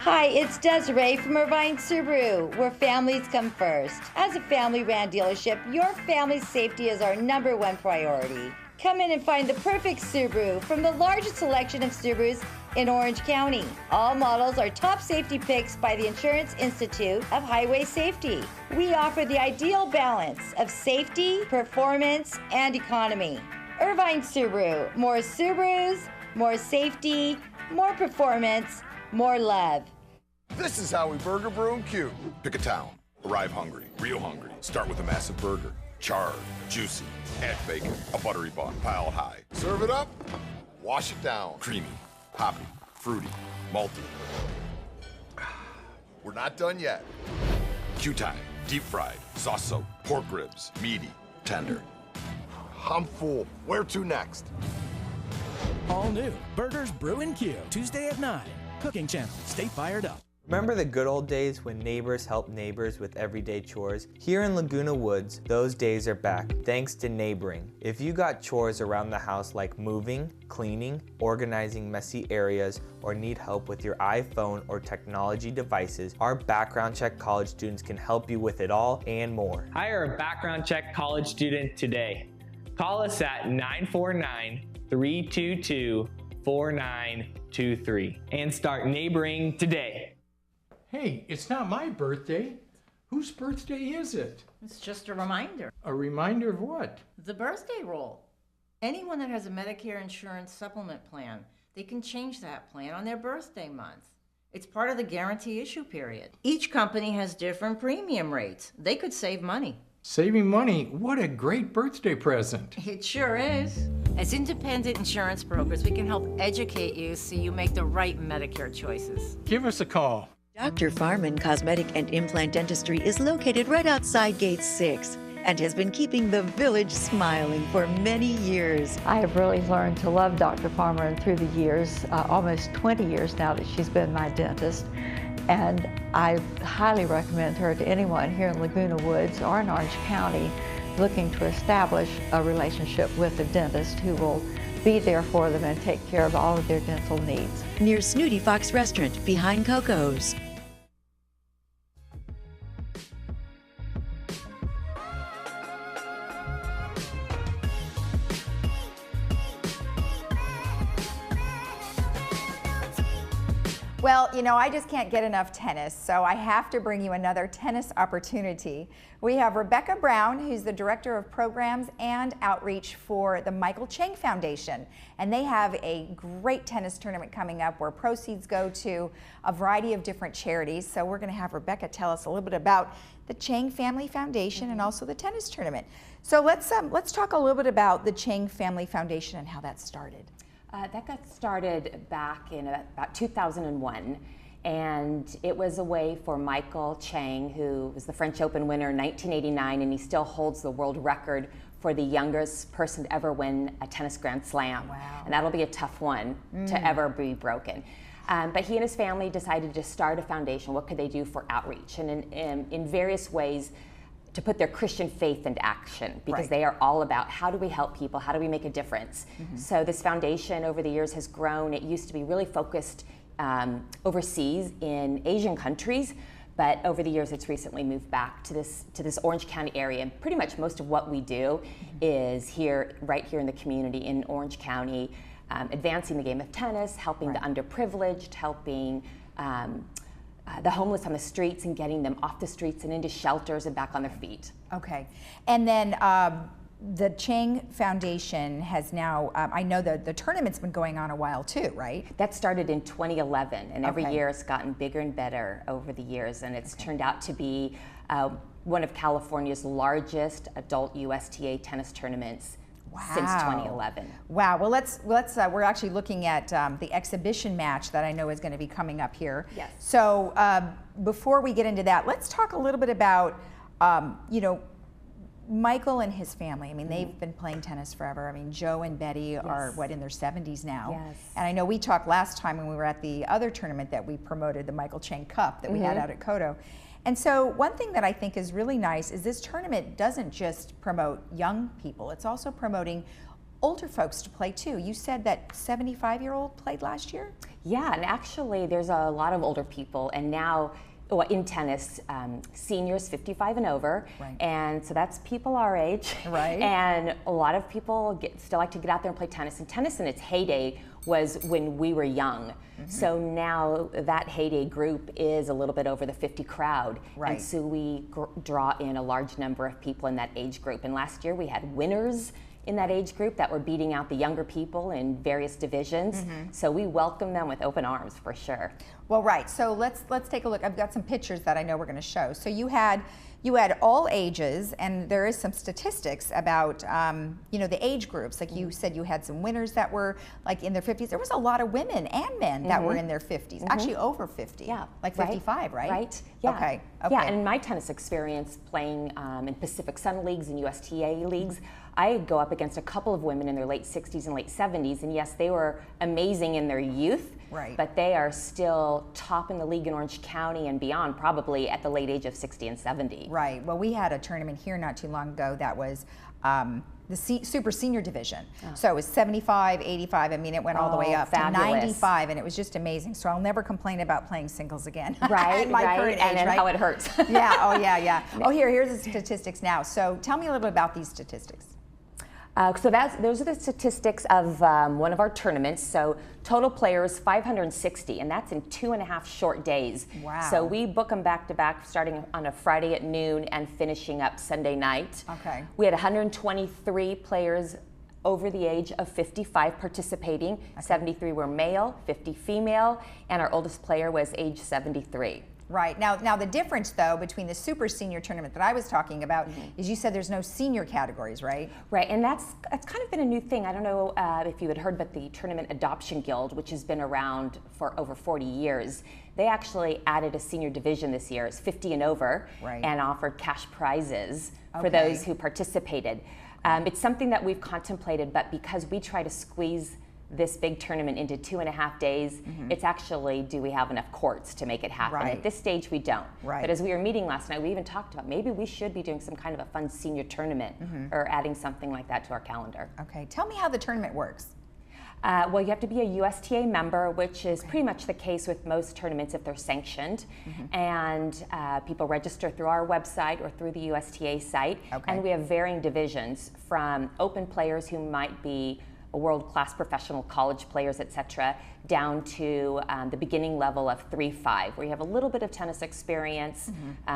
S4: Hi, it's Desiree from Irvine Subaru, where families come first. As a family-ran dealership, your family's safety is our #1 priority. Come in and find the perfect Subaru from the largest selection of Subarus in Orange County. All models are top safety picks by the Insurance Institute of Highway Safety. We offer the ideal balance of safety, performance, and economy. Irvine Subaru, more Subarus, more safety, more performance, more love.
S5: This is how we burger, brew, and queue. Pick a town. Arrive hungry, real hungry. Start with a massive burger. Charred, juicy. Add bacon, a buttery bun, piled high. Serve it up, wash it down. Creamy, hoppy, fruity, malty. We're not done yet. Q-time, deep fried, sauce soaked, pork ribs, meaty, tender. I'm full. Where to next?
S23: All new Burgers, Brew, and Q. Tuesday at 9. Cooking Channel. Stay fired up.
S24: Remember the good old days when neighbors helped neighbors with everyday chores? Here in Laguna Woods, those days are back, thanks to neighboring. If you got chores around the house like moving, cleaning, organizing messy areas, or need help with your iPhone or technology devices, our Background Check College students can help you with it all and more.
S25: Hire a Background Check College student today. Call us at 949-322-4923 and start neighboring today.
S26: Hey, it's not my birthday. Whose birthday is it?
S27: It's just a reminder.
S26: A reminder of what?
S27: The birthday roll. Anyone that has a Medicare insurance supplement plan, they can change that plan on their birthday month. It's part of the guarantee issue period. Each company has different premium rates. They could save money.
S26: Saving money? What a great birthday present.
S27: It sure is. As independent insurance brokers, we can help educate you so you make the right Medicare choices.
S26: Give us a call.
S28: Dr. Farman Cosmetic and Implant Dentistry is located right outside Gate 6 and has been keeping the village smiling for many years.
S29: I have really learned to love Dr. Farmer through the years, almost 20 years now that she's been my dentist. And I highly recommend her to anyone here in Laguna Woods or in Orange County looking to establish a relationship with a dentist who will be there for them and take care of all of their dental needs.
S28: Near Snooty Fox Restaurant behind Coco's.
S3: Well, you know, I just can't get enough tennis, so I have to bring you another tennis opportunity. We have Rebecca Brown, who's the Director of Programs and Outreach for the Michael Chang Foundation. And they have a great tennis tournament coming up where proceeds go to a variety of different charities. So we're going to have Rebecca tell us a little bit about the Chang Family Foundation and also the tennis tournament. So let's talk a little bit about the Chang Family Foundation and how that started.
S30: That got started back in about 2001, and it was a way for Michael Chang, who was the French Open winner in 1989, and he still holds the world record for the youngest person to ever win a tennis Grand Slam.
S3: Wow.
S30: And that'll be a tough one to ever be broken. But he and his family decided to start a foundation. What could they do for outreach? And in various ways, to put their Christian faith into action, because they are all about how do we help people, how do we make a difference. So this foundation over the years has grown. It used to be really focused overseas in Asian countries, but over the years it's recently moved back to this Orange County area. And pretty much most of what we do is here, right here in the community in Orange County, advancing the game of tennis, helping the underprivileged, helping the homeless on the streets and getting them off the streets and into shelters and back on their feet.
S3: Okay. And then the Chang Foundation has now, I know the tournament's been going on a while too, right?
S30: That started in 2011, and every year it's gotten bigger and better over the years, and it's turned out to be one of California's largest adult USTA tennis tournaments since 2011.
S3: Wow. Well, let's we're actually looking at the exhibition match that I know is going to be coming up here.
S30: Yes.
S3: So before we get into that, let's talk a little bit about, you know, Michael and his family. I mean, they've been playing tennis forever. I mean, Joe and Betty are, what, in their 70s now?
S30: Yes.
S3: And I know we talked last time when we were at the other tournament that we promoted, the Michael Chang Cup that we had out at Coto. And so one thing that I think is really nice is this tournament doesn't just promote young people, it's also promoting older folks to play too. You said that 75-year-old played last year?
S30: Yeah, and actually there's a lot of older people, and now in tennis, seniors 55 and over, and so that's people our age.
S3: Right.
S30: And a lot of people still like to get out there and play tennis, and tennis in its heyday was when we were young. So now that heyday group is a little bit over the 50 crowd.
S3: Right.
S30: And so we draw in a large number of people in that age group. And last year we had winners in that age group that were beating out the younger people in various divisions. So we welcome them with open arms for sure.
S3: Well, right. So let's take a look. I've got some pictures that I know we're going to show. So you had all ages, and there is some statistics about you know, the age groups. Like you said, you had some winners that were like in their 50s. There was a lot of women and men that were in their 50s, actually over 50.
S30: Yeah,
S3: like 55, right?
S30: Right. Yeah.
S3: Okay.
S30: Yeah, and in my tennis experience playing in Pacific Sun leagues and USTA leagues, I go up against a couple of women in their late 60s and late 70s, and yes, they were amazing in their youth, but they are still top in the league in Orange County and beyond, probably at the late age of 60 and 70.
S3: Right. Well, we had a tournament here not too long ago that was the super senior division. So it was 75, 85, I mean, it went all the way up to 95, and it was just amazing. So I'll never complain about playing singles again.
S30: Right,
S3: my current age,
S30: and then how it hurts.
S3: Yeah, oh yeah. Oh, here's the statistics now. So tell me a little bit about these statistics.
S30: So those are the statistics of one of our tournaments. So total players 560, and that's in 2.5 short days.
S3: Wow.
S30: So we book them back to back, starting on a Friday at noon and finishing up Sunday night.
S3: Okay.
S30: We had 123 players over the age of 55 participating. 73 were male, 50 female, and our oldest player was age 73.
S3: Right. Now the difference, though, between the super senior tournament that I was talking about is you said there's no senior categories, right?
S30: Right, and that's kind of been a new thing. I don't know if you had heard, but the Tournament Adoption Guild, which has been around for over 40 years, they actually added a senior division this year. It's 50 and over, and offered cash prizes for those who participated. It's something that we've contemplated, but because we try to squeeze this big tournament into 2.5 days, it's actually, do we have enough courts to make it happen? At this stage, we don't. But as we were meeting last night, we even talked about maybe we should be doing some kind of a fun senior tournament or adding something like that to our calendar.
S3: Okay, tell me how the tournament works.
S30: Well, you have to be a USTA member, which is pretty much the case with most tournaments if they're sanctioned. And people register through our website or through the USTA site. And we have varying divisions, from open players who might be world-class professional college players, etc., down to the beginning level of 3-5, where you have a little bit of tennis experience,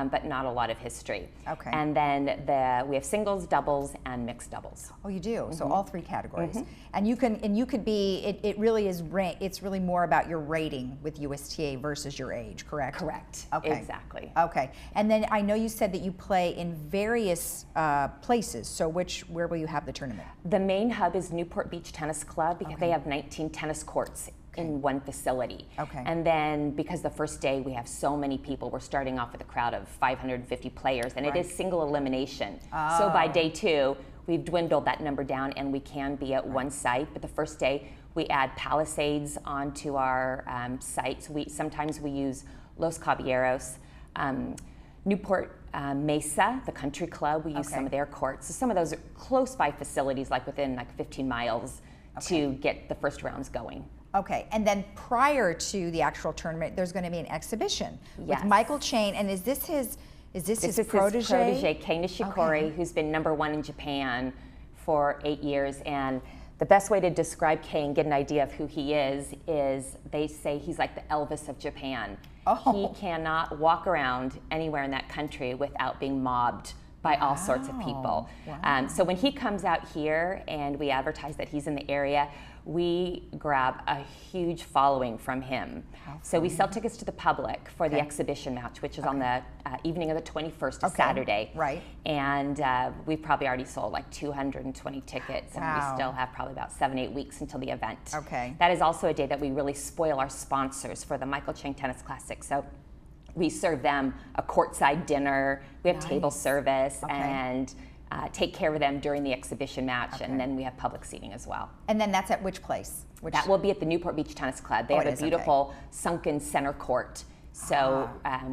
S30: but not a lot of history. And then we have singles, doubles, and mixed doubles.
S3: Oh, you do? So all three categories. And you could be. It really is. It's really more about your rating with USTA versus your age, correct?
S30: Correct.
S3: Okay.
S30: Exactly.
S3: Okay. And then I know you said that you play in various places. So where will you have the tournament?
S30: The main hub is Newport Beach Tennis Club, because they have 19 tennis courts in one facility. And then because the first day we have so many people, we're starting off with a crowd of 550 players, and it is single elimination. So by day 2, we've dwindled that number down, and we can be at one site. But the first day, we add Palisades onto our sites. Sometimes we use Los Caballeros, Newport Mesa, the country club. We use some of their courts. So some of those are close by facilities, like within 15 miles, to get the first rounds going.
S3: Okay, and then prior to the actual tournament, there's going to be an exhibition with Michael Chang, and is this his protege?
S30: His protege, Kei Nishikori, who's been #1 in Japan for 8 years. And the best way to describe Kei and get an idea of who he is they say he's like the Elvis of Japan. He cannot walk around anywhere in that country without being mobbed by all sorts of people. So when he comes out here and we advertise that he's in the area, we grab a huge following from him. So we sell tickets to the public for the exhibition match, which is on the evening of the 21st, of Saturday.
S3: Right.
S30: And we've probably already sold like 220 tickets, and we still have probably about 7-8 weeks until the event.
S3: Okay.
S30: That is also a day that we really spoil our sponsors for the Michael Chang Tennis Classic. So we serve them a courtside dinner, we have table service, and take care of them during the exhibition match, and then we have public seating as well.
S3: And then that's at which place?
S30: That will be at the Newport Beach Tennis Club. They have a beautiful sunken center court. So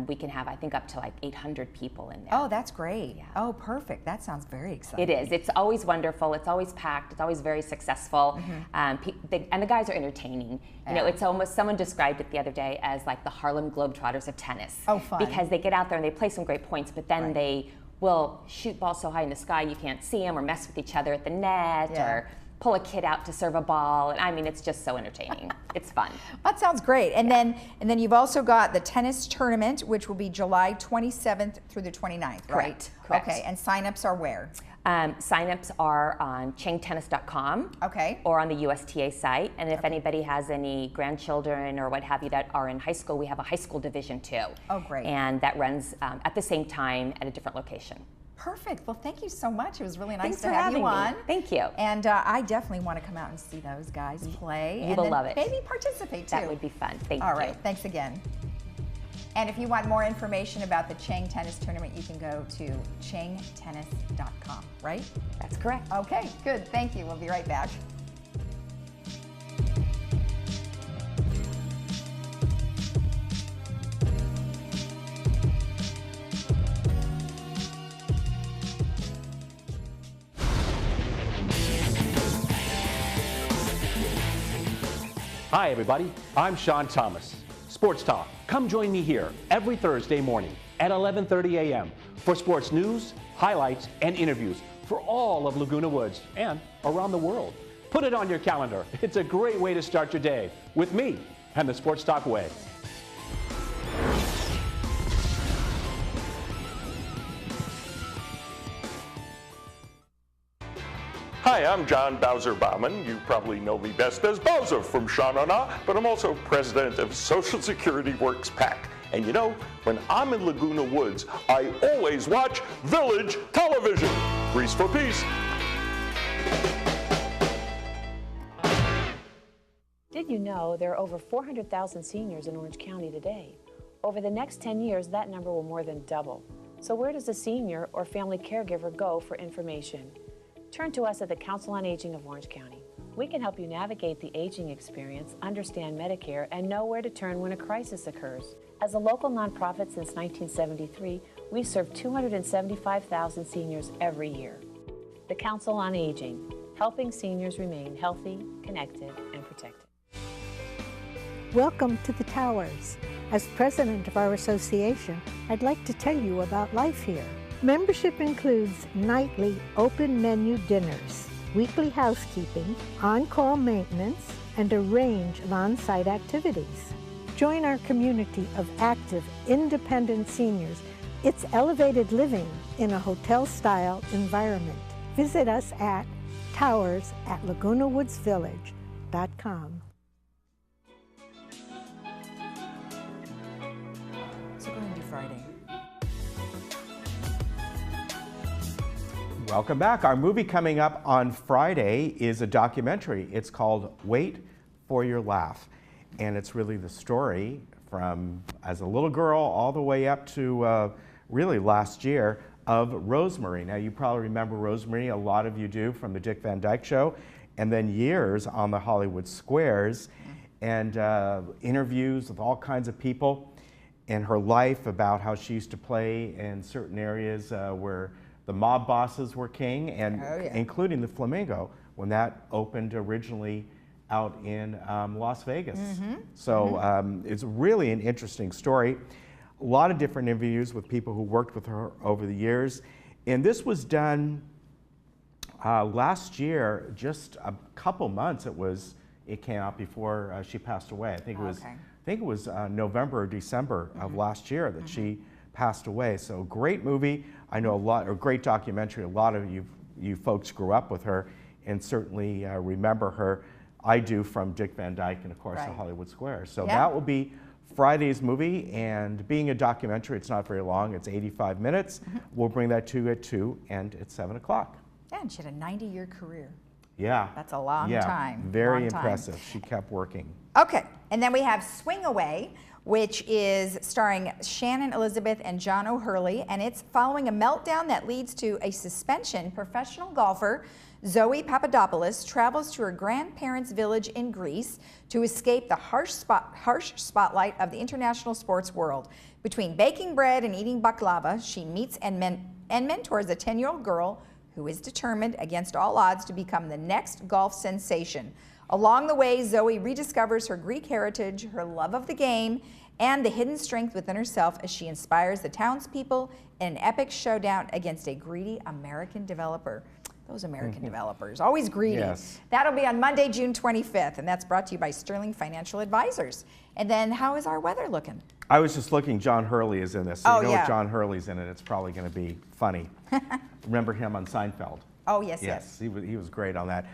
S30: we can have, I think, up to like 800 people in there.
S3: Oh, that's great. Yeah. Oh, perfect. That sounds very exciting.
S30: It is. It's always wonderful. It's always packed. It's always very successful. And the guys are entertaining. You know, it's almost, someone described it the other day as like the Harlem Globetrotters of tennis.
S3: Oh, fun.
S30: Because they get out there and they play some great points, but then they will shoot balls so high in the sky you can't see them, or mess with each other at the net, or pull a kid out to serve a ball. And I mean, it's just so entertaining. It's fun.
S3: That sounds great. And then you've also got the tennis tournament, which will be July 27th through the 29th, right?
S30: Correct.
S3: Okay, and signups are where?
S30: Signups are on changtennis.com or on the USTA site. And if anybody has any grandchildren or what have you that are in high school, we have a high school division too.
S3: Oh, great.
S30: And that runs at the same time at a different location.
S3: Perfect. Well, thank you so much. It was really nice
S30: Thanks
S3: to
S30: for
S3: have you
S30: having
S3: on.
S30: me. Thank you.
S3: And I definitely want to come out and see those guys play.
S30: You will love it.
S3: Maybe participate too.
S30: That would be fun. Thank you.
S3: All right. Thanks again. And if you want more information about the Chang Tennis Tournament, you can go to changtennis.com, right?
S30: That's correct.
S3: Okay, good. Thank you. We'll be right back.
S1: Hi, everybody. I'm Sean Thomas. Sports Talk. Come join me here every Thursday morning at 11:30 a.m. for sports news, highlights, and interviews for all of Laguna Woods and around the world. Put it on your calendar. It's a great way to start your day with me and the Sports Talk way.
S6: Hi, I'm John Bowser Bauman. You probably know me best as Bowser from Sha Na Na, but I'm also president of Social Security Works PAC. And you know, when I'm in Laguna Woods, I always watch Village Television. Grease for peace.
S7: Did you know there are over 400,000 seniors in Orange County today? Over the next 10 years, that number will more than double. So where does a senior or family caregiver go for information? Turn to us at the Council on Aging of Orange County. We can help you navigate the aging experience, understand Medicare, and know where to turn when a crisis occurs. As a local nonprofit since 1973, we serve 275,000 seniors every year. The Council on Aging, helping seniors remain healthy, connected, and protected.
S8: Welcome to the Towers. As president of our association, I'd like to tell you about life here. Membership includes nightly open menu dinners, weekly housekeeping, on-call maintenance, and a range of on-site activities. Join our community of active, independent seniors. It's elevated living in a hotel-style environment. Visit us at towers@lagunawoodsvillage.com.
S3: So going to do Friday.
S9: Welcome back. Our movie coming up on Friday is a documentary. It's called Wait for Your Laugh. And it's really the story from as a little girl all the way up to really last year of Rosemary. Now, you probably remember Rosemary, a lot of you do, from the Dick Van Dyke Show, and then years on the Hollywood Squares, and interviews with all kinds of people in her life about how she used to play in certain areas where the mob bosses were king, and including the Flamingo, when that opened originally out in Las Vegas. So it's really an interesting story. A lot of different interviews with people who worked with her over the years. And this was done last year, just a couple months it came out before she passed away. I think it was November or December of last year that she passed away. So great movie. I know or great documentary. A lot of you folks grew up with her and certainly remember her. I do, from Dick Van Dyke and of course the Hollywood Squares. So that will be Friday's movie, and being a documentary, it's not very long. It's 85 minutes. We'll bring that to you at 2 and at 7 o'clock.
S3: Yeah, and she had a 90-year career.
S9: Yeah.
S3: That's a long time.
S9: Very impressive. She kept working.
S3: Okay, and then we have Swing Away, which is starring Shannon Elizabeth and John O'Hurley, and it's following a meltdown that leads to a suspension. Professional golfer Zoe Papadopoulos travels to her grandparents' village in Greece to escape the harsh spotlight of the international sports world. Between baking bread and eating baklava, she meets and mentors a 10-year-old girl who is determined against all odds to become the next golf sensation. Along the way, Zoe rediscovers her Greek heritage, her love of the game, and the hidden strength within herself as she inspires the townspeople in an epic showdown against a greedy American developer. Those American developers, always greedy.
S9: Yes.
S3: That'll be on Monday, June 25th, and that's brought to you by Sterling Financial Advisors. And then how is our weather looking?
S9: I was just looking, John Hurley is in this. So you know
S3: yeah.
S9: if John Hurley's in it, it's probably going to be funny. Remember him on Seinfeld?
S3: Oh, yes, yes.
S9: He was great on that.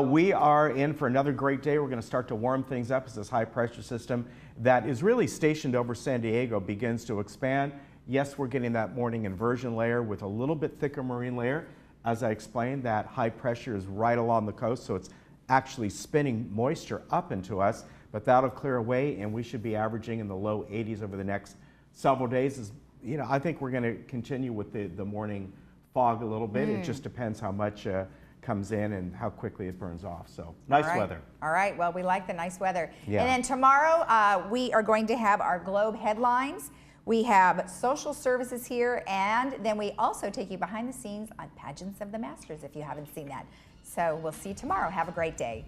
S9: We are in for another great day. We're going to start to warm things up as this high pressure system that is really stationed over San Diego begins to expand. Yes, we're getting that morning inversion layer with a little bit thicker marine layer. As I explained, that high pressure is right along the coast, so it's actually spinning moisture up into us, but that'll clear away and we should be averaging in the low 80s over the next several days. I think we're going to continue with the morning fog a little bit. It just depends how much comes in and how quickly it burns off. So nice weather.
S3: All right, well, we like the nice weather.
S9: Yeah.
S3: And then tomorrow we are going to have our Globe headlines. We have social services here, and then we also take you behind the scenes on Pageants of the Masters if you haven't seen that. So we'll see you tomorrow. Have a great day.